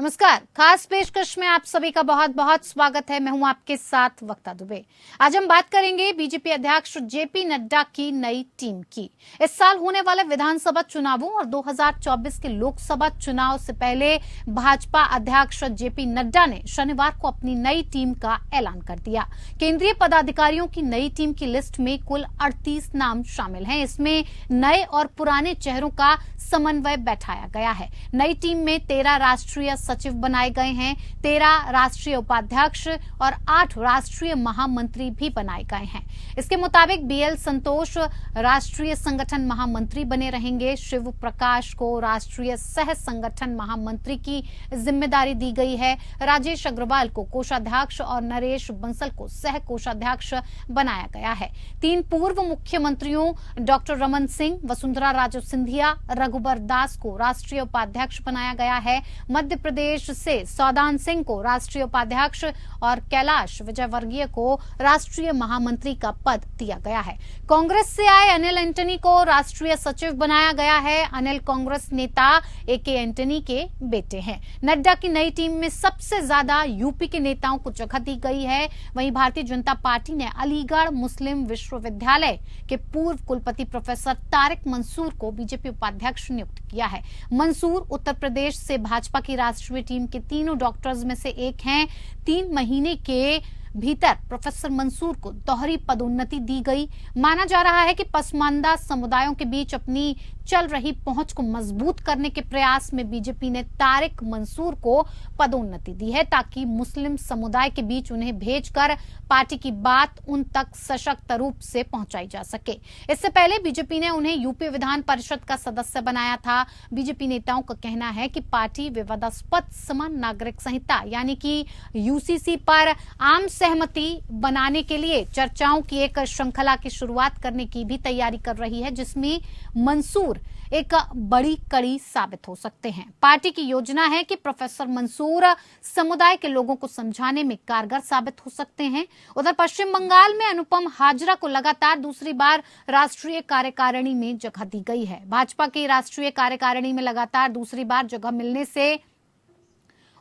नमस्कार। खास पेशकश में आप सभी का बहुत बहुत स्वागत है। मैं हूं आपके साथ वक्ता दुबे। आज हम बात करेंगे बीजेपी अध्यक्ष जेपी नड्डा की नई टीम की। इस साल होने वाले विधानसभा चुनावों और 2024 के लोकसभा चुनाव से पहले भाजपा अध्यक्ष जेपी नड्डा ने शनिवार को अपनी नई टीम का ऐलान कर दिया। केंद्रीय पदाधिकारियों की नई टीम की लिस्ट में कुल 38 नाम शामिल हैं। इसमें नए और पुराने चेहरों का समन्वय बैठाया गया है। नई टीम में 13 राष्ट्रीय सचिव बनाए गए हैं, 13 राष्ट्रीय उपाध्यक्ष और 8 राष्ट्रीय महामंत्री भी बनाए गए हैं। इसके मुताबिक बीएल संतोष राष्ट्रीय संगठन महामंत्री बने रहेंगे। शिव प्रकाश को राष्ट्रीय सह संगठन महामंत्री की जिम्मेदारी दी गई है। राजेश अग्रवाल को कोषाध्यक्ष और नरेश बंसल को सह कोषाध्यक्ष बनाया गया है। 3 पूर्व मुख्यमंत्रियों डॉक्टर रमन सिंह, वसुंधरा राजे सिंधिया, रघुबर दास को राष्ट्रीय उपाध्यक्ष बनाया गया है। मध्य प्रदेश से सौदान सिंह को राष्ट्रीय उपाध्यक्ष और कैलाश विजयवर्गीय को राष्ट्रीय महामंत्री का पद दिया गया है। कांग्रेस से आए अनिल एंटनी को राष्ट्रीय सचिव बनाया गया है। अनिल कांग्रेस नेता एके एंटनी के बेटे हैं। नड्डा की नई टीम में सबसे ज्यादा यूपी के नेताओं को जगह दी गई है। वहीं भारतीय जनता पार्टी ने अलीगढ़ मुस्लिम विश्वविद्यालय के पूर्व कुलपति प्रोफेसर तारिक मंसूर को बीजेपी उपाध्यक्ष नियुक्त किया है। मंसूर उत्तर प्रदेश से भाजपा की राष्ट्रीय टीम के तीनों डॉक्टर्स में से एक हैं। 3 महीने के भीतर प्रोफेसर मंसूर को दोहरी पदोन्नति दी गई। माना जा रहा है कि पसमानदा समुदायों के बीच अपनी चल रही पहुंच को मजबूत करने के प्रयास में बीजेपी ने तारिक मंसूर को पदोन्नति दी है, ताकि मुस्लिम समुदाय के बीच उन्हें भेजकर पार्टी की बात उन तक सशक्त रूप से पहुंचाई जा सके। इससे पहले बीजेपी ने उन्हें यूपी विधान परिषद का सदस्य बनाया था। बीजेपी नेताओं का कहना है कि पार्टी विवादास्पद समान नागरिक संहिता यानी कि यूसीसी पर आम सहमति बनाने के लिए चर्चाओं की एक श्रृंखला की शुरुआत करने की भी तैयारी कर रही है, जिसमें मंसूर एक बड़ी कड़ी साबित हो सकते हैं। पार्टी की योजना है कि प्रोफेसर मंसूर समुदाय के लोगों को समझाने में कारगर साबित हो सकते हैं। उधर पश्चिम बंगाल में अनुपम हाजरा को लगातार दूसरी बार राष्ट्रीय कार्यकारिणी में जगह दी गई है। भाजपा की राष्ट्रीय कार्यकारिणी में लगातार दूसरी बार जगह मिलने से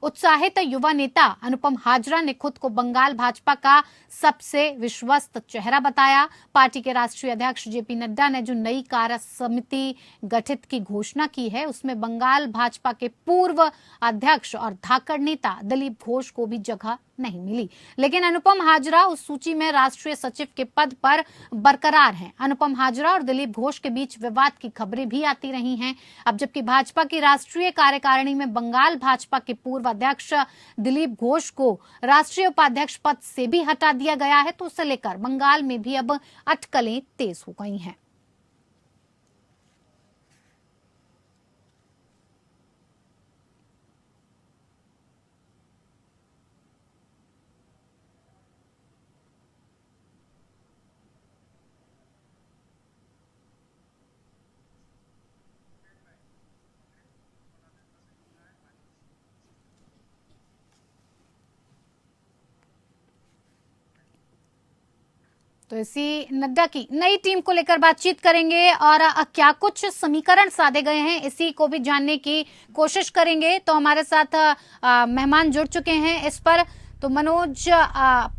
उत्साहित युवा नेता अनुपम हाजरा ने खुद को बंगाल भाजपा का सबसे विश्वस्त चेहरा बताया। पार्टी के राष्ट्रीय अध्यक्ष जेपी नड्डा ने जो नई कार्य समिति गठित की घोषणा की है, उसमें बंगाल भाजपा के पूर्व अध्यक्ष और धाकड़ नेता दिलीप घोष को भी जगह नहीं मिली, लेकिन अनुपम हाजरा उस सूची में राष्ट्रीय सचिव के पद पर बरकरार हैं। अनुपम हाजरा और दिलीप घोष के बीच विवाद की खबरें भी आती रही हैं। अब जबकि भाजपा की राष्ट्रीय कार्यकारिणी में बंगाल भाजपा के पूर्व अध्यक्ष दिलीप घोष को राष्ट्रीय उपाध्यक्ष पद से भी हटा दिया गया है, तो उसे लेकर बंगाल में भी अब अटकलें तेज हो गई हैं। तो इसी नड्डा की नई टीम को लेकर बातचीत करेंगे और क्या कुछ समीकरण साधे गए हैं, इसी को भी जानने की कोशिश करेंगे। तो हमारे साथ मेहमान जुड़ चुके हैं इस पर। तो मनोज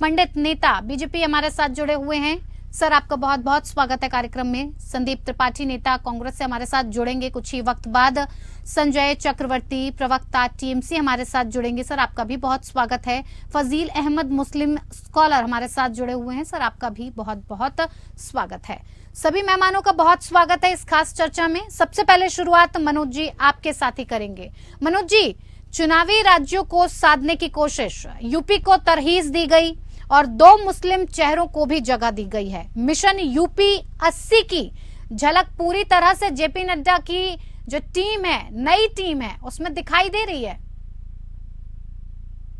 पंडित नेता बीजेपी हमारे साथ जुड़े हुए हैं। सर, आपका बहुत बहुत स्वागत है कार्यक्रम में। संदीप त्रिपाठी नेता कांग्रेस से हमारे साथ जुड़ेंगे कुछ ही वक्त बाद। संजय चक्रवर्ती प्रवक्ता टीएमसी हमारे साथ जुड़ेंगे। सर, आपका भी बहुत स्वागत है। फजील अहमद मुस्लिम स्कॉलर हमारे साथ जुड़े हुए हैं। सर, आपका भी बहुत बहुत स्वागत है। सभी मेहमानों का बहुत स्वागत है इस खास चर्चा में। सबसे पहले शुरुआत मनोज जी आपके साथ ही करेंगे। मनोज जी, चुनावी राज्यों को साधने की कोशिश, यूपी को तरहीज दी गई और 2 मुस्लिम चेहरों को भी जगह दी गई है। मिशन यूपी 80 की झलक पूरी तरह से जेपी नड्डा की जो टीम है, नई टीम है, उसमें दिखाई दे रही है।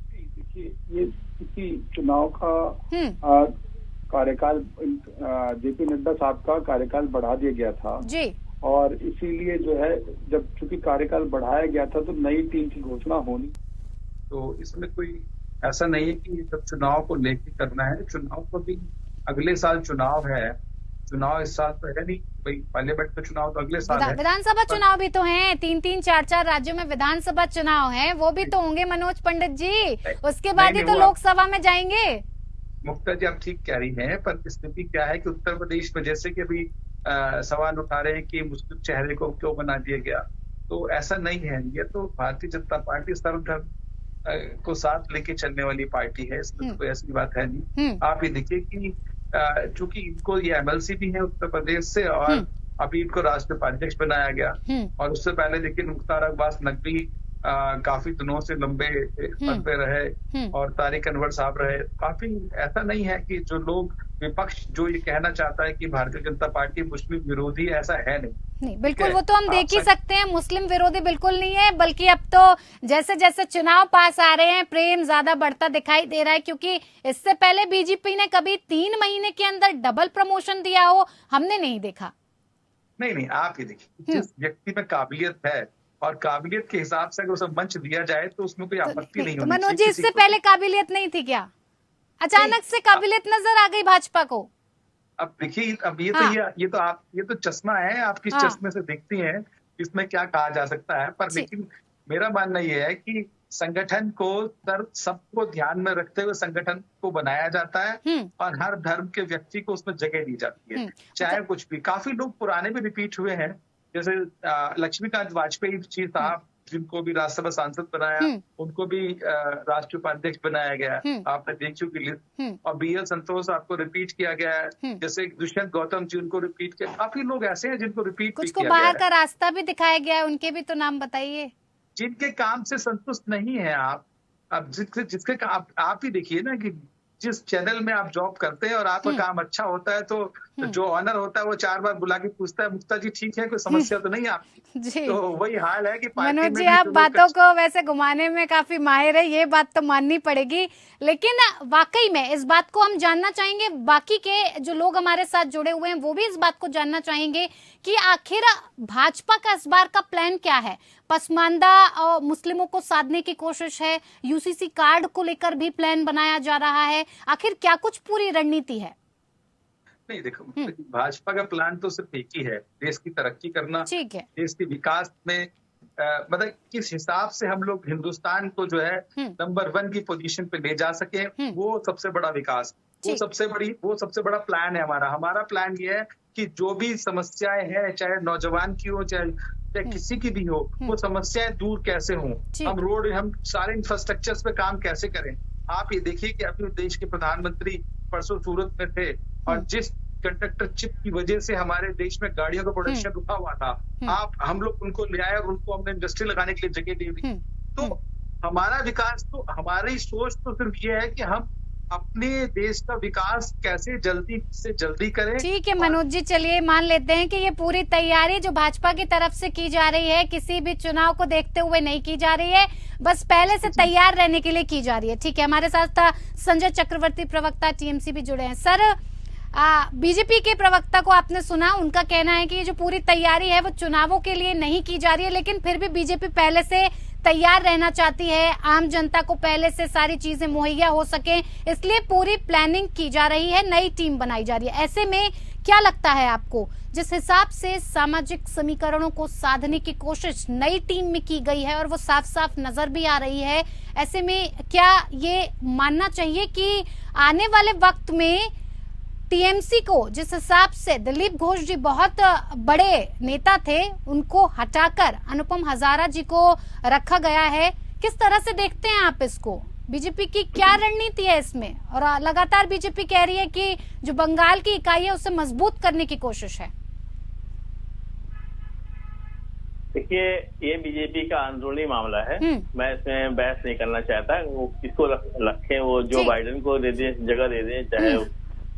देखिए, ये किसी चुनाव का कार्यकाल जेपी नड्डा साहब का कार्यकाल बढ़ा दिया गया था जी, और इसीलिए जो है जब चूंकि कार्यकाल बढ़ाया गया था तो नई टीम की घोषणा होनी, तो इसमें कोई ऐसा नहीं है कि सब चुनाव को लेके करना है। चुनाव को भी अगले साल चुनाव है, चुनाव इस साल तो है नहीं भाई, पार्लियामेंट का चुनाव तो अगले साल है। विधानसभा चुनाव भी तो हैं, 3-3, 4-4 राज्यों में विधानसभा चुनाव हैं, वो भी तो होंगे मनोज पंडित जी, उसके बाद ही तो लोकसभा में जाएंगे। मुक्ता जी आप ठीक कह रही हैं, पर स्थिति क्या है कि उत्तर प्रदेश में जैसे कि अभी सवाल उठा रहे हैं कि मुस्लिम चेहरे को क्यों बना दिया गया, तो ऐसा नहीं है। ये तो भारतीय जनता पार्टी सर्वधर्म को साथ लेके चलने वाली पार्टी है, इसमें तो कोई ऐसी बात है नहीं। आप ये देखिए कि चूंकि इनको ये एमएलसी भी है उत्तर प्रदेश से, और अभी इनको राष्ट्रीय उपाध्यक्ष बनाया गया, और उससे पहले देखिए मुख्तार अब्बास नकवी काफी दिनों से लंबे पद पे रहे, और तारिक अनवर साहब रहे। काफी ऐसा नहीं है कि जो लोग विपक्ष जो ये कहना चाहता है कि भारतीय जनता पार्टी मुस्लिम विरोधी है, ऐसा है नहीं। बिल्कुल, वो तो हम देख ही सकते हैं, मुस्लिम विरोधी बिल्कुल नहीं है, बल्कि अब तो जैसे जैसे चुनाव पास आ रहे हैं प्रेम ज्यादा बढ़ता दिखाई दे रहा है, क्योंकि इससे पहले बीजेपी ने कभी 3 महीने के अंदर डबल प्रमोशन दिया हो हमने नहीं देखा। नहीं, आप ये देखिए, जिस व्यक्ति में काबिलियत है और काबिलियत के हिसाब से अगर उसे मंच दिया जाए तो उसमें कोई आपत्ति नहीं होनी चाहिए। मनोज जी, इससे पहले काबिलियत नहीं थी क्या? अचानक से काबिलियत नजर आ गई भाजपा को? अब देखिए, अब ये तो चश्मा है, आप किस चश्मे से देखती हैं, इसमें क्या कहा जा सकता है। पर लेकिन मेरा मानना ये है कि संगठन को सबको ध्यान में रखते हुए संगठन को बनाया जाता है, और हर धर्म के व्यक्ति को उसमें जगह दी जाती है, चाहे कुछ भी। काफी लोग पुराने भी रिपीट हुए हैं, जैसे लक्ष्मीकांत वाजपेयी जी साहब, जिनको भी राज्यसभा सांसद बनाया, उनको भी राष्ट्रीय उपाध्यक्ष बनाया गया, आपने देख चुकी लिस्ट। और BL संतोष आपको रिपीट किया गया है, जैसे दुष्यंत गौतम जी, उनको रिपीट किया। काफी लोग ऐसे हैं जिनको रिपीट कुछ को बाहर का रास्ता भी दिखाया गया है, उनके भी तो नाम बताइए। जिनके काम से संतुष्ट नहीं है आप, अब जिसके आप ही देखिए ना कि जिस चैनल में आप जॉब करते हैं और आपका काम अच्छा होता है, तो जो ऑनर होता है वो 4 बार बुला के पूछता है, मुक्ता जी ठीक है, कोई समस्या तो नहीं है आपकी? जी। तो वही हाल है कि मनोज जी, आप बातों को वैसे घुमाने में काफी माहिर है, ये बात तो माननी पड़ेगी, लेकिन वाकई में इस बात को हम जानना चाहेंगे, बाकी के जो लोग हमारे साथ जुड़े हुए हैं वो भी इस बात को जानना चाहेंगे कि आखिर भाजपा का इस बार का प्लान क्या है। पसमानदा और मुस्लिमों को साधने की कोशिश है, UCC कार्ड को लेकर भी प्लान बनाया जा रहा है, आखिर क्या कुछ पूरी रणनीति है? नहीं देखो, भाजपा का प्लान तो सिर्फ एक ही है, देश की तरक्की करना, ठीक है, देश के विकास में मतलब किस हिसाब से हम लोग हिंदुस्तान को जो है नंबर 1 की पोजीशन पे ले जा सके, वो सबसे बड़ा विकास, वो सबसे बड़ा प्लान है हमारा प्लान ये है कि जो भी समस्याएं हैं, चाहे नौजवान की हो, चाहे किसी की भी हो, वो समस्याएं दूर कैसे हों, हम सारे इंफ्रास्ट्रक्चर पे काम कैसे करें। आप ये देखिए कि अभी देश के प्रधानमंत्री परसों सूरत में थे, और जिस कंडक्टर चिप की वजह से हमारे देश में गाड़ियों का प्रोडक्शन रुका हुआ था, हम लोग उनको ले आए और उनको हमने इंडस्ट्री लगाने के लिए जगह दे दी। तो हमारा विकास, तो हमारी सोच तो सिर्फ ये है कि हम अपने देश का विकास कैसे जल्दी से जल्दी करें। ठीक है मनोज जी, चलिए मान लेते हैं कि ये पूरी तैयारी जो भाजपा की तरफ से की जा रही है, किसी भी चुनाव को देखते हुए नहीं की जा रही है, बस पहले से तैयार रहने के लिए की जा रही है। ठीक है, हमारे साथ संजय चक्रवर्ती, प्रवक्ता TMC भी जुड़े हैं। सर, बीजेपी के प्रवक्ता को आपने सुना, उनका कहना है कि ये जो पूरी तैयारी है वो चुनावों के लिए नहीं की जा रही है, लेकिन फिर भी बीजेपी पहले से तैयार रहना चाहती है, आम जनता को पहले से सारी चीजें मुहैया हो सके, इसलिए पूरी प्लानिंग की जा रही है, नई टीम बनाई जा रही है। ऐसे में क्या लगता है आपको, जिस हिसाब से सामाजिक समीकरणों को साधने की कोशिश नई टीम में की गई है और वो साफ साफ नजर भी आ रही है, ऐसे में क्या ये मानना चाहिए कि आने वाले वक्त में TMC को, जिस हिसाब से दिलीप घोष जी बहुत बड़े नेता थे, उनको हटाकर अनुपम हजारा जी को रखा गया है, किस तरह से देखते हैं आप इसको? बीजेपी की क्या रणनीति है इसमें? और लगातार बीजेपी कह रही है कि जो बंगाल की इकाई है उसे मजबूत करने की कोशिश है। देखिए, ये बीजेपी का अंदरूनी मामला है, मैं इसमें बहस नहीं करना चाहता। वो किसको रखें, वो जो बाइडेन को दे दे, जगह दे दे, चाहे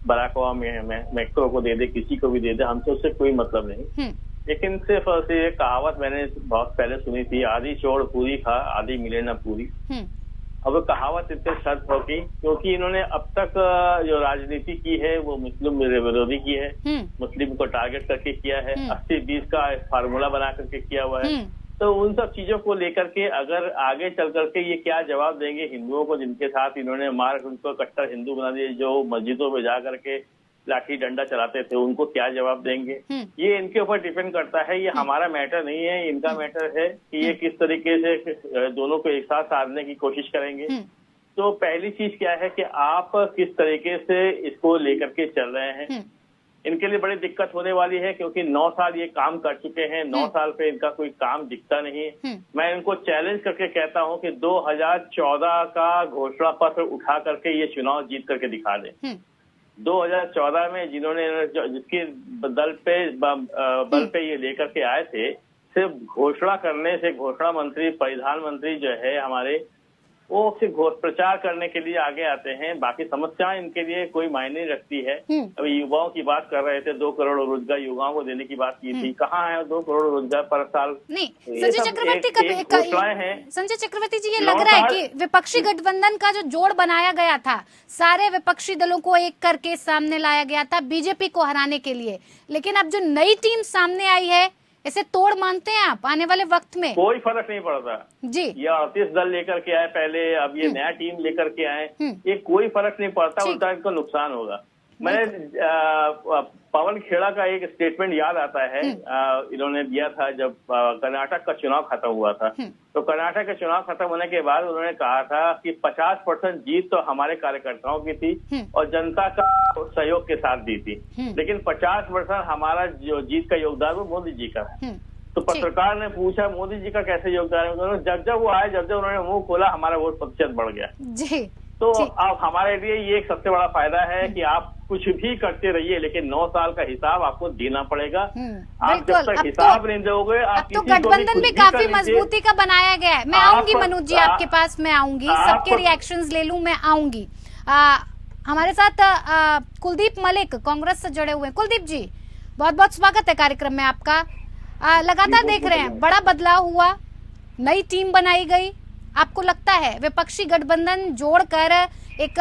बराक ओबामा मैक्रो को दे दे, किसी को भी दे दे, हमसे उससे कोई मतलब नहीं। लेकिन सिर्फ ये कहावत मैंने बहुत पहले सुनी थी, आधी चौड़ पूरी खा, आधी मिले ना पूरी। अब वो कहावत इतने सख्त होगी क्योंकि इन्होंने अब तक जो राजनीति की है वो मुस्लिम विरोधी की है, मुस्लिम को टारगेट करके किया है, 80-20 का फार्मूला बना करके किया हुआ है। तो उन सब चीजों को लेकर के अगर आगे चल करके ये क्या जवाब देंगे हिंदुओं को, जिनके साथ इन्होंने मार उनको कट्टर हिंदू बना दिए, जो मस्जिदों में जा करके लाठी डंडा चलाते थे उनको क्या जवाब देंगे, ये इनके ऊपर डिपेंड करता है। ये हमारा मैटर नहीं है, इनका मैटर है कि ये किस तरीके से दोनों को एक साथ साधने की कोशिश करेंगे। तो पहली चीज क्या है कि आप किस तरीके से इसको लेकर के चल रहे हैं। इनके लिए बड़ी दिक्कत होने वाली है क्योंकि 9 साल ये काम कर चुके हैं, 9 साल पे इनका कोई काम दिखता नहीं है। मैं इनको चैलेंज करके कहता हूं कि 2014 का घोषणा पत्र उठा करके ये चुनाव जीत करके दिखा दें। 2014 में जिन्होंने जिसके बल पे ये लेकर के आए थे, सिर्फ घोषणा करने से, घोषणा मंत्री प्रधानमंत्री जो है हमारे, वो सिर्फ प्रचार करने के लिए आगे आते हैं, बाकी समस्याएं इनके लिए कोई मायने नहीं रखती है। अभी युवाओं की बात कर रहे थे, 2 करोड़ रोजगार युवाओं को देने की बात की थी, कहाँ है 2 करोड़ रोजगार पर साल? नहीं, संजय चक्रवर्ती जी, ये लग रहा है कि विपक्षी गठबंधन का जो जोड़ बनाया गया था, सारे विपक्षी दलों को एक करके सामने लाया गया था बीजेपी को हराने के लिए, लेकिन अब जो नई टीम सामने आई है, इसे तोड़ मानते हैं आप आने वाले वक्त में? कोई फर्क नहीं पड़ता जी। ये 38 दल लेकर के आए पहले, अब ये नया टीम लेकर के आए, ये कोई फर्क नहीं पड़ता, उल्टा इनको नुकसान होगा। मैंने पवन खेड़ा का एक स्टेटमेंट याद आता है, इन्होंने दिया था जब कर्नाटक का चुनाव खत्म हुआ था। तो कर्नाटक का चुनाव खत्म होने के बाद उन्होंने कहा था कि 50% जीत तो हमारे कार्यकर्ताओं की थी और जनता का सहयोग के साथ दी थी, लेकिन 50% हमारा जो जीत का योगदान वो मोदी जी का है। तो पत्रकार ने पूछा मोदी जी का कैसे योगदान है? जब जब वो आए, जब जब उन्होंने मुंह खोला, हमारा वोट प्रतिशत बढ़ गया जी। तो अब हमारे लिए ये एक सबसे बड़ा फायदा है कि आप कुछ भी करते रहिए, लेकिन 9 साल का हिसाब आपको देना पड़ेगा। आप जब तक हिसाब नहीं दोगे, आप तो गठबंधन भी काफी मजबूती का बनाया गया है। मैं आऊंगी मनोज जी आपके पास, मैं आऊंगी, सबके रिएक्शंस ले लूं, मैं आऊंगी। हमारे साथ कुलदीप मलिक कांग्रेस से जुड़े हुए हैं। कुलदीप जी, बहुत बहुत स्वागत है कार्यक्रम में आपका। लगातार देख रहे हैं बड़ा बदलाव हुआ, नई टीम बनाई गई, आपको लगता है विपक्षी गठबंधन जोड़कर एक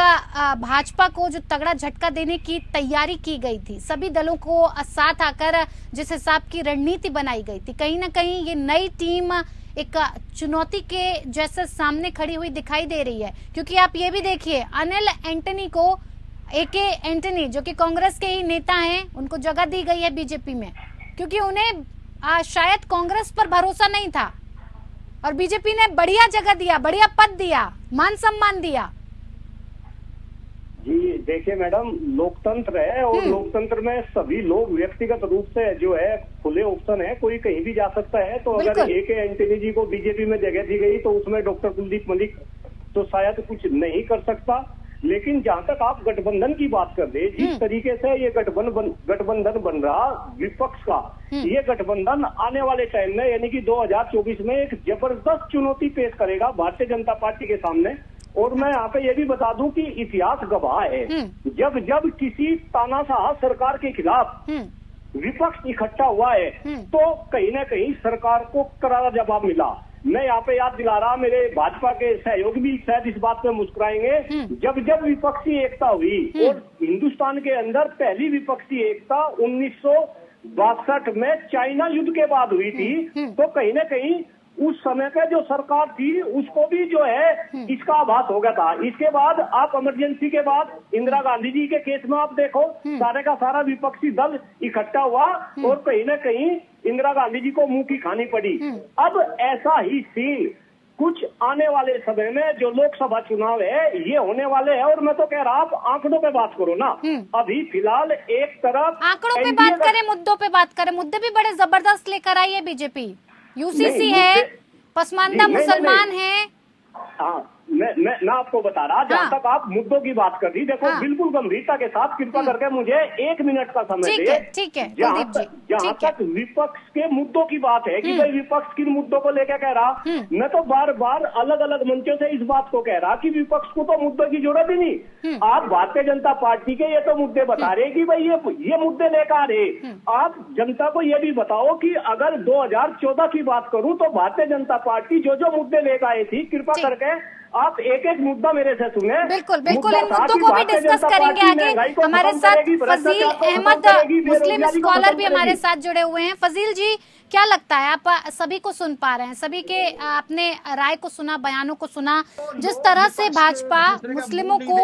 भाजपा को जो तगड़ा झटका देने की तैयारी की गई थी, सभी दलों को साथ आकर जिस हिसाब की रणनीति बनाई गई थी, कहीं ना कहीं ये नई टीम एक चुनौती के जैसे सामने खड़ी हुई दिखाई दे रही है? क्योंकि आप ये भी देखिए, अनिल एंटनी को, AK एंटनी जो कि कांग्रेस के ही नेता हैं, उनको जगह दी गई है बीजेपी में, क्योंकि उन्हें शायद कांग्रेस पर भरोसा नहीं था और बीजेपी ने बढ़िया जगह दिया, बढ़िया पद दिया, मान सम्मान दिया। जी देखिए मैडम, लोकतंत्र है और लोकतंत्र में सभी लोग व्यक्तिगत रूप से जो है खुले ऑप्शन है, कोई कहीं भी जा सकता है। तो अगर AK एंटनी जी को बीजेपी में जगह दी गई तो उसमें डॉक्टर कुलदीप मलिक तो शायद कुछ नहीं कर सकता। लेकिन जहां तक आप गठबंधन की बात कर रहे, जिस तरीके से ये गठबंधन बन रहा विपक्ष का, ये गठबंधन आने वाले टाइम में यानी कि 2024 में एक जबरदस्त चुनौती पेश करेगा भारतीय जनता पार्टी के सामने। और मैं यहाँ पे ये भी बता दूं कि इतिहास गवाह है, जब जब किसी तानाशाह सरकार के खिलाफ विपक्ष इकट्ठा हुआ है तो कहीं ना कहीं सरकार को करारा जवाब मिला। मैं यहाँ पे याद दिला रहा, मेरे भाजपा के सहयोगी भी शायद इस बात पे मुस्कुराएंगे, जब जब विपक्षी एकता हुई और हिंदुस्तान के अंदर पहली विपक्षी एकता 1962 में चाइना युद्ध के बाद हुई थी, तो कहीं ना कहीं उस समय का जो सरकार थी उसको भी जो है इसका आभास हो गया था। इसके बाद आप इमरजेंसी के बाद इंदिरा गांधी जी के केस में आप देखो, सारे का सारा विपक्षी दल इकट्ठा हुआ और कहीं ना कहीं इंदिरा गांधी जी को मुंह की खानी पड़ी। अब ऐसा ही सीन कुछ आने वाले समय में जो लोकसभा चुनाव है ये होने वाले हैं। और मैं तो कह रहा, आप आंकड़ों पे बात करो ना, अभी फिलहाल एक तरफ आंकड़ों पे बात करें, मुद्दों पे बात करें, मुद्दे भी बड़े जबरदस्त लेकर आई है बीजेपी। UCC है, पसमानदा मुसलमान है। हाँ, मैं आपको बता रहा, जहाँ तक आप मुद्दों की बात कर रही, देखो बिल्कुल गंभीरता के साथ कृपा करके मुझे 1 मिनट का समय दे। ठीक है, जहाँ तक विपक्ष के मुद्दों की बात है कि भाई विपक्ष किन मुद्दों को लेकर कह रहा, मैं तो बार बार अलग अलग मंचों से इस बात को कह रहा कि विपक्ष को तो मुद्दों की जरूरत ही नहीं। आप भारतीय जनता पार्टी के ये तो मुद्दे बता रहे कि भाई ये मुद्दे लेकर आ रहे, आप जनता को ये भी बताओ कि अगर 2014 की बात करूं तो भारतीय जनता पार्टी जो जो मुद्दे लेकर आई थी, कृपा करके आप एक एक मुद्दा मेरे से सुने। बिल्कुल बिल्कुल, मुद्दा इन था मुद्दों कि को भी भारतीय डिस्कस जनता करेंगे पार्टी आगे। महंगाई को हमारे खत्म साथ करेगी, फजील भ्रष्टाचार को खत्म अहमद करेगी, मुस्लिम बेरोजगारी को स्कॉलर खत्म भी हमारे करेगी। साथ जुड़े हुए हैं। फजील जी, क्या लगता है, आप सभी को सुन पा रहे हैं, सभी के अपने राय को सुना, बयानों को सुना, जिस तरह से भाजपा मुस्लिमों को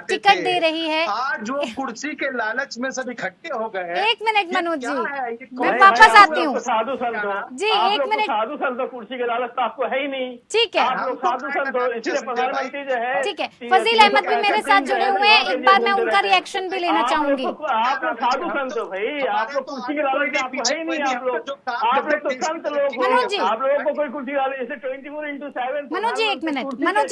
टिकट दे रही है। आज जो कुर्सी के लालच में सब इकट्ठे हो गए हैं। एक मिनट मनोज जी, मैं भाई, वापस आप आती लोग हूँ तो साधु संत हो जी, आप एक लोग तो मिनट। साधु संत हो, कुर्सी के लालच तो आपको है ही नहीं। ठीक है, आप लोग साधु संत हो, इसलिए प्रधानमंत्री जो है ठीक है। फजील अहमद भी मेरे साथ जुड़े हुए हैं, एक बार मैं उनका रिएक्शन भी लेना चाहूंगी। आप लोग साधु संत हो भाई, आप लोग कुर्सी के लालच में आपको है ही नहीं। आप लोग तो संत लोग मनोज जी, हो, आप लोगों को कोई कुर्सी लालच, जैसे 24/7 मनोज जी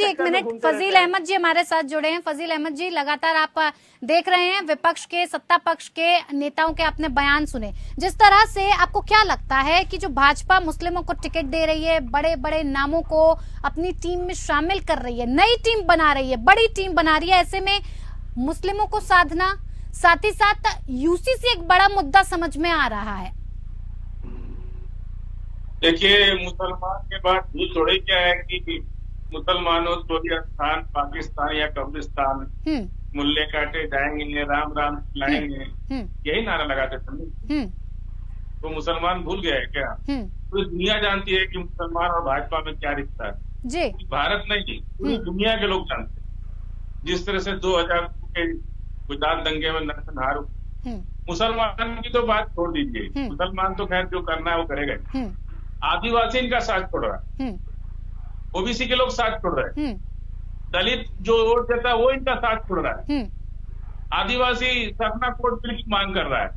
एक मिनट, फजील अहमद जी हमारे साथ जुड़े हैं। फजील अहमद जी, लगातार आप देख रहे हैं विपक्ष के, सत्ता पक्ष के नेताओं के आपने बयान सुने। जिस तरह से आपको क्या लगता है कि जो भाजपा मुस्लिमों को टिकट दे रही है, बड़े बड़े नामों को अपनी टीम में शामिल कर रही है, नई टीम बना रही है, बड़ी टीम बना रही है, ऐसे में मुस्लिमों को साधना, साथ ही साथ यूसीसी एक बड़ा मुद्दा समझ में आ रहा है। देखिए, मुसलमान के बाद भूल थोड़ी क्या है कि मुसलमानों स्थान पाकिस्तान या कब्रिस्तान, मुल्ले काटे जाएंगे, राम राम लाएंगे, यही नारा लगाते थे। तो मुसलमान भूल गए क्या? पूरी दुनिया जानती है कि मुसलमान और भाजपा में क्या रिश्ता है जी। भारत नहीं, पूरी दुनिया के लोग जानते हैं। जिस तरह से 2000 के गुजरात दंगे में नरसंहार, मुसलमान की तो बात छोड़ दीजिए, मुसलमान तो खैर जो करना है वो करेगा। आदिवासी इनका साथ छोड़ रहा है, ओबीसी के लोग साथ छोड़ रहे हैं, दलित जो वोट देता है वो इनका साथ छोड़ रहा है, आदिवासी सरना कोड बिल की मांग कर रहा है।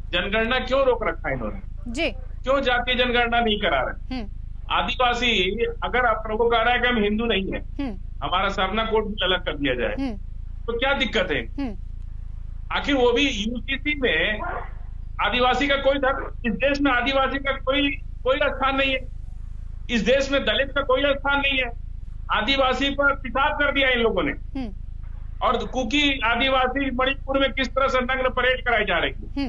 जनगणना क्यों रोक रखा है इन्होंने जी? क्यों जातीय जनगणना नहीं करा रहे? आदिवासी अगर आप लोगों को कह रहा है कि हम हिंदू नहीं है, हमारा सरना कोड भी अलग कर दिया जाए, तो क्या दिक्कत है? आखिर वो भी यूसीसी में आदिवासी का कोई धर्म, इस देश में आदिवासी का कोई स्थान नहीं है, इस देश में दलित का कोई स्थान नहीं है। आदिवासी पर पिसाब कर दिया इन लोगों ने। और कुकी आदिवासी मणिपुर में किस तरह से नग्न परेड कराई जा रही है,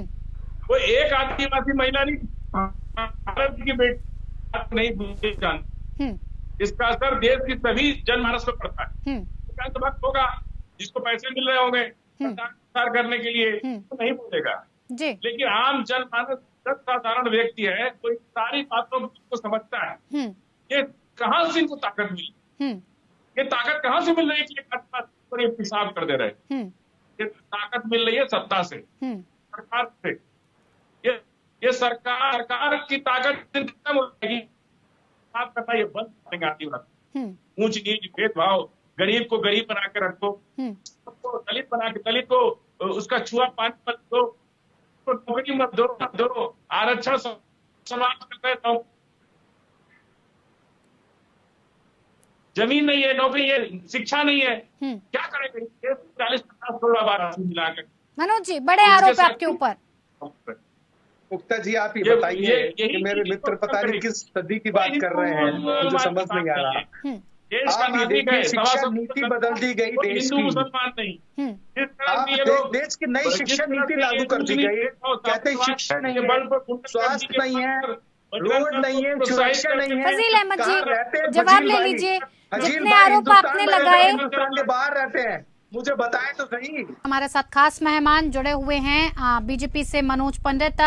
वो एक आदिवासी महिला नहीं, भारत की बेटी नहीं जानती। इसका असर देश की सभी जनमानस पर पड़ता है। वक्त होगा जिसको पैसे मिल रहे होंगे प्रचार करने के लिए, तो नहीं बोलेगा, लेकिन आम जनमानस साधारण व्यक्ति है, तो इन सारी बातों को समझता है। ये कहां से इनको ताकत मिली? ये ताकत कहां से मिल रही है कि पर ये पिसाब कर दे रहे? ये ताकत मिल रही है सत्ता से, सरकार से। ये सरकार की ताकत खत्म हो जाएगी, आप करना ये बंद करेंगे आदिवासी। ऊंच नीच भेदभाव, गरीब को गरीब बना के रखो, तो दलित बना के दलित को उसका छुआ पानी मत दो, तो नौकरी मत दो, आरक्षण समाप्त करते तो जमीन नहीं है, नौकरी है, शिक्षा नहीं है, क्या करेंगे? 40-50 करोड़ आबादी मिलाकर। मनोज जी, बड़े आरोप आपके ऊपर। मुक्ता जी, आप ये बताइए कि मेरे मित्र पता नहीं किस सदी की बात कर रहे हैं, मुझे समझ नहीं आ रहा। आप ये देखिए, शिक्षा नीति बदल दी गई देश की, मुसलमान नहीं, आप देश की नई शिक्षा नीति लागू कर दी गई। कहते हैं शिक्षा नहीं है, स्वास्थ्य नहीं है, रोड नहीं है, सुरक्षा नहीं है। फजील अहमद जी, जवाब ले लीजिए, जितने आरोप आपने लगाए हिंदुस्तान के बाहर रहते हैं, मुझे बताएं तो सही। हमारे साथ खास मेहमान जुड़े हुए हैं, बीजेपी से मनोज पंडित,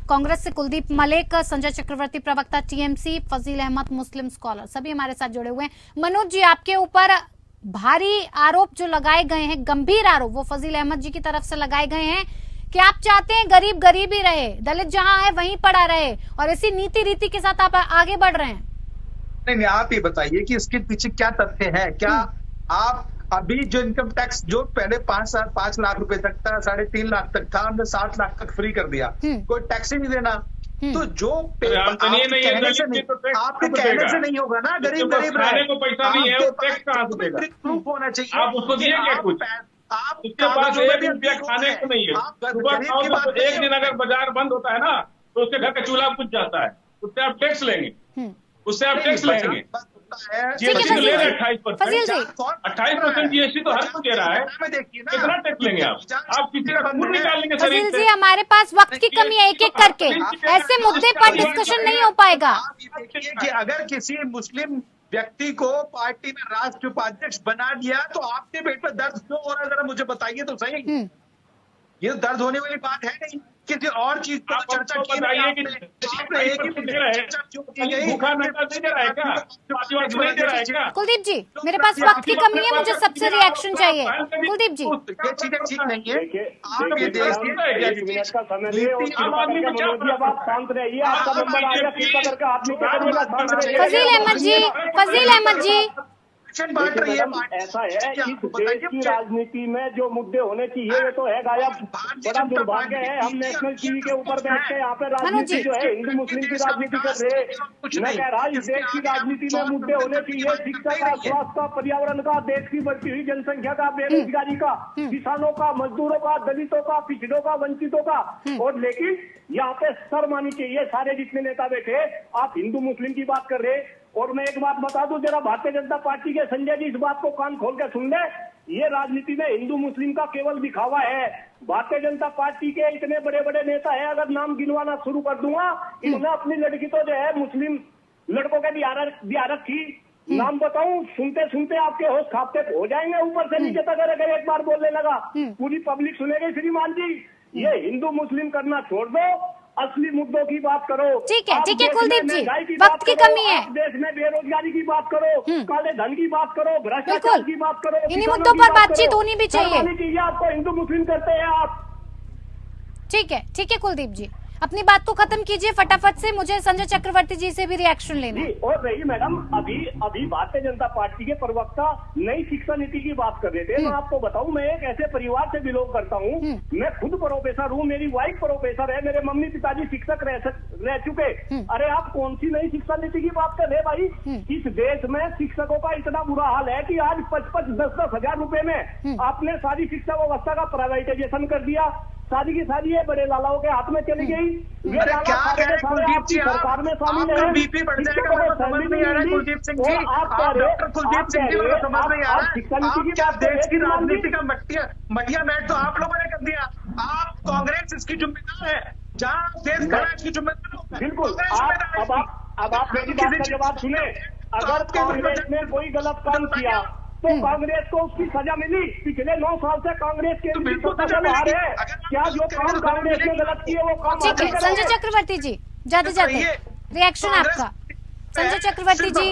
कांग्रेस से कुलदीप मलिक, संजय चक्रवर्ती प्रवक्ता टीएमसी, फजील अहमद मुस्लिम स्कॉलर, सभी हमारे साथ जुड़े हुए हैं। मनोज जी, आपके ऊपर भारी आरोप जो लगाए गए हैं, गंभीर आरोप, वो फजील अहमद जी की तरफ से लगाए गए हैं कि आप चाहते हैं गरीब गरीब ही रहे, दलित जहां है वहीं पड़ा रहे, और इसी नीति रीति के साथ आप आगे बढ़ रहे हैं। नहीं, आप ये बताइए कि इसके पीछे क्या तथ्य है? क्या आप अभी जो इनकम टैक्स जो पहले 5 लाख रुपए तक था, 3.5 लाख तक था, हमने 7 लाख तक फ्री कर दिया, कोई टैक्स ही नहीं देना। तो जो आपके कहने से नहीं होगा ना, गरीब गरीब रहे को पैसा नहीं है, टैक्स कहां से देगा? प्रूफ होना चाहिए। आप उसको दिए कुछ, उसके पास 1 रुपया खाने को नहीं है। सुबह एक दिन अगर बाजार बंद होता है ना, तो उसके घर का चूल्हा बुझ जाता है, उससे आप टैक्स लेंगे, उससे आप टैक्स लेंगे। जीएसटी तो ले रहे 28%, 28% जीएसटी तो हर कोई दे रहा है, कितना टैक्स लेंगे आप किसी का खून निकाल लेंगे शरीर से। जी, हमारे पास वक्त की कमी है, एक एक करके ऐसे मुद्दे पर डिस्कशन नहीं हो पाएगा। कि अगर किसी मुस्लिम व्यक्ति को पार्टी में राष्ट्रीय उपाध्यक्ष बना दिया, तो आपके पेट में दर्द क्यों हो रहा है, जरा मुझे बताइए तो सही। ये दर्द होने वाली बात है नहीं, किसी और चीज पर चर्चा की नहीं आपने। कुलदीप जी, मेरे पास वक्त की कमी है, मुझे सबसे रिएक्शन चाहिए। कुलदीप जी, ये चीजें ठीक नहीं है। आप ये देश का समय दिए और आप शांत रहिए, आपका नंबर आएगा, कृपा करके आप नीचे करिएगा, शांत रहिए। फजील अहमद जी, ऐसा है, इस देश की राजनीति में जो मुद्दे होने चाहिए वो तो है गायब। बड़ा दुर्भाग्य है, हम नेशनल टीवी के ऊपर बैठ के यहाँ पे राजनीति जो है हिंदू मुस्लिम की राजनीति कर रहे हैं। मैं कह रहा इस देश की राजनीति में मुद्दे होने चाहिए शिक्षा का, स्वास्थ्य का, पर्यावरण का, देश की बढ़ती हुई जनसंख्या का, बेरोजगारी का, किसानों का, मजदूरों का, दलितों का, पिछड़ों का, वंचितों का। और लेकिन यहाँ पे शर्म आनी चाहिए, सारे जितने नेता बैठे आप हिंदू मुस्लिम की बात कर रहे। और मैं एक बात बता दूं, जरा भारतीय जनता पार्टी के संजय जी इस बात को कान खोल कर सुन ले, ये राजनीति में हिंदू मुस्लिम का केवल दिखावा है। भारतीय जनता पार्टी के इतने बड़े बड़े नेता हैं, अगर नाम गिनवाना शुरू कर दूंगा, इन्होंने अपनी लड़की तो जो है मुस्लिम लड़कों के दिया रखी। नाम बताऊं, सुनते सुनते आपके होश खाते हो जाएंगे ऊपर से नीचे तक। अगर एक बार बोलने लगा पूरी पब्लिक सुनेगी। श्रीमान जी, ये हिंदू मुस्लिम करना छोड़ दो, असली मुद्दों की बात करो। ठीक है कुलदीप जी, वक्त की कमी है। देश में बेरोजगारी की बात करो, काले धन की बात करो, भ्रष्टाचार की बात करो, इन्हीं मुद्दों पर बातचीत होनी भी चाहिए। आपको हिंदू मुस्लिम करते हैं आप। ठीक है कुलदीप जी, अपनी बात को खत्म कीजिए फटाफट से, मुझे संजय चक्रवर्ती जी से भी रिएक्शन लेना है। और रही मैडम, अभी भारतीय जनता पार्टी के प्रवक्ता नई शिक्षा नीति की बात कर रहे थे। मैं आपको बताऊं, मैं एक ऐसे परिवार से बिलोंग करता हूं, मैं खुद प्रोफेसर हूं, मेरी वाइफ प्रोफेसर है, मेरे मम्मी पिताजी शिक्षक रह चुके। अरे आप कौन सी नई शिक्षा नीति की बात कर रहे भाई? इस देश में शिक्षकों का इतना बुरा हाल है कि आज 55-10 हजार रुपए में आपने सारी शिक्षा व्यवस्था का प्राइवेटाइजेशन कर दिया। शादी की शादी है बड़े लालाओं के हाथ में चली गई। वे सरकार में शामिल है। बीपी बढ़ जाएगा, समझ नहीं आ रहा है कुलदीप सिंह जी, आप डॉक्टर कुलदीप सिंह जी, मुझे समझ नहीं आ रहा है। क्या देश की राजनीति का मटिया मैट तो आप लोगों ने कर दिया। आप कांग्रेस इसकी जिम्मेदार है, जहाँ देश खड़ा इसकी जिम्मेदार। बिल्कुल। अब आप मेरी बात का जवाब सुने। अगर कांग्रेस ने कोई गलत काम किया तो कांग्रेस को उसकी सजा मिली। पिछले 9 साल से कांग्रेस के बाहर है। क्या जो काम कांग्रेस ने गलत किए वो काम? ठीक है संजय चक्रवर्ती जी, जाते रिएक्शन आपका। संजय चक्रवर्ती जी,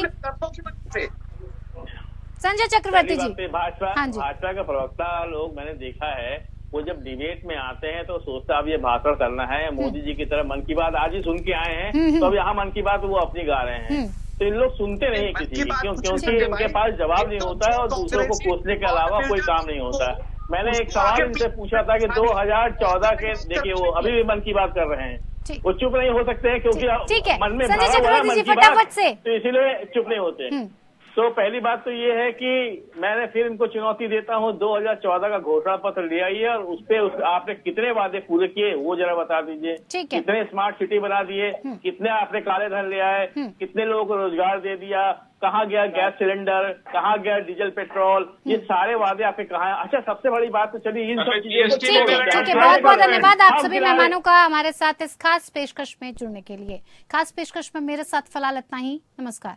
संजय चक्रवर्ती जी, भाजपा का प्रवक्ता लोग मैंने देखा है, वो जब डिबेट में आते हैं तो सोचता अब ये भाषण करना है, मोदी जी की तरह मन की बात आज ही सुन के आए हैं, तो अब यहाँ मन की बात वो अपनी गा रहे हैं। तो इन लोग सुनते नहीं है किसी की, क्योंकि इनके पास जवाब नहीं होता है और दूसरों को कोसने के अलावा कोई काम नहीं होता है। मैंने एक सवाल इनसे पूछा था कि 2014 के, देखिए वो अभी भी मन की बात कर रहे हैं, वो चुप नहीं हो सकते हैं क्योंकि मन में भरा हुआ है मन की बात, तो इसीलिए चुप नहीं होते। तो पहली बात तो ये है कि मैंने फिर इनको चुनौती देता हूँ, 2014 का घोषणा पत्र ले आइए और उसपे आपने कितने वादे पूरे किए वो जरा बता दीजिए। कितने स्मार्ट सिटी बना दिए, कितने आपने काले धन ले आए, कितने लोगों को रोजगार दे दिया, कहाँ गया गैस सिलेंडर, कहाँ गया डीजल पेट्रोल, ये सारे वादे आपके कहाँ हैं? अच्छा, सबसे बड़ी बात तो चलिए इन सब चीजों। ठीक है, बहुत बहुत धन्यवाद आप सभी मेहमानों का हमारे साथ इस खास पेशकश में जुड़ने के लिए। खास पेशकश में मेरे साथ फिलहाल इतना ही। नमस्कार।